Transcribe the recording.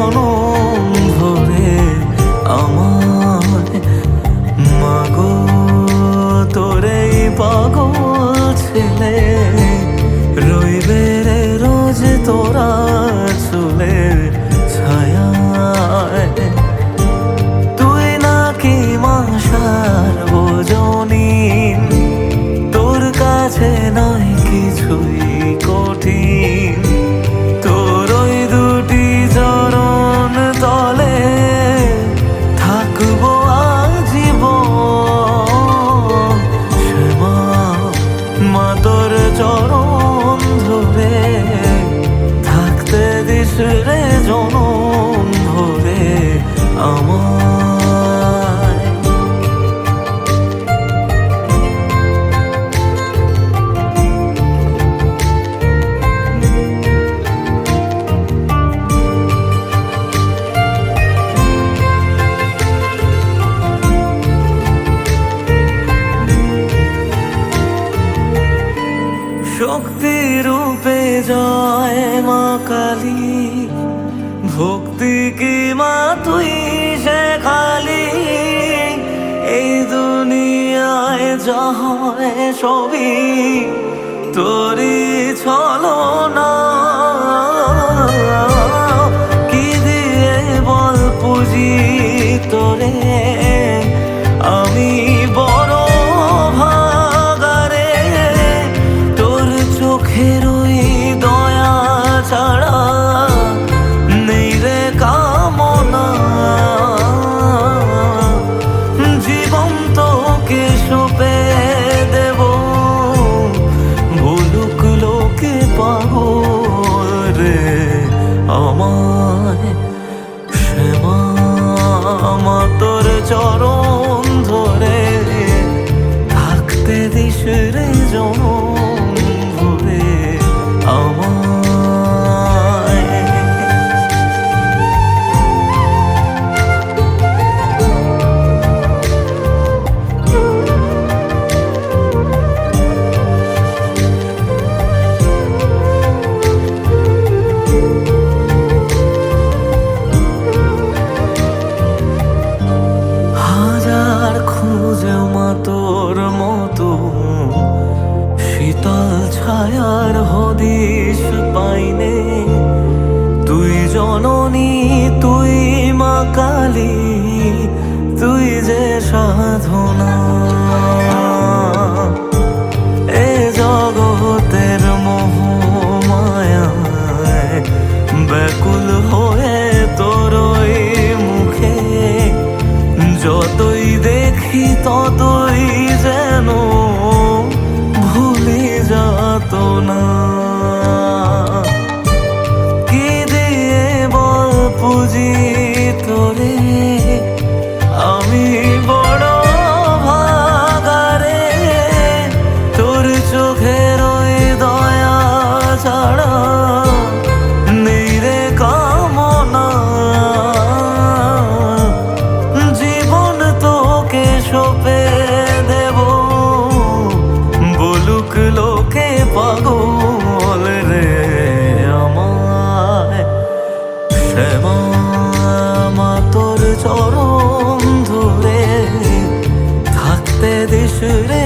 জনম ধরে আমায়। মাগো তোরে পাগল ছেলে রইবে রে রোজ তোরা চুলের ছায়ায়। তুই নাকি মাসার বোঝনিন, তোর কাছে নয় কিছুই কঠিন। তোর ওই দুটি চরণ তলে থাকবো আজীবন। শ্যামা মা তোর চরণ ধরে থাকতে দিস রে জনম ভরে আমায়। শক্তি রূপে জয় মা কালী, ভক্তি কি মা তুই শেখালি। এই দুনিয়ায় যা হয় সবই তোরই ছলনা। কি দিয়ে বল পুজি তোরে আমি বড় ভাগারে। তোর চোখের ওই দয়া ছাড়া নেই রে কামনা। জীবন তোকে সঁপে দেব, বলুক লোকে পাগল রে আমায়। শ্যামা মা তোর চরণ ধরে থাকতে দিস রে জনম ভরে আমায়। হাজার খুঁজে মা তোর মতো শীতল ছায়ার হদিশ পাইনে। তুই জননী তুই মা কালী, তুই যে সাধনা। এ জগতের মোহ মায়ায় ব্যাকুল হয়ে তোর ওই মুখে যতই দেখি ততই যেন ভুলে যাত না। কি দিয়ে বল পুজি তোরে আমি বড় ভাগারে। তোর চোখের ওই দয়া ছাড়া নেই রে কামনা। জীবন তোকে সঁপে দেব, বলুক লোকে পাগল রে আমায়। শ্যামা মা তোর চরণ ধরে থাকতে দিস রে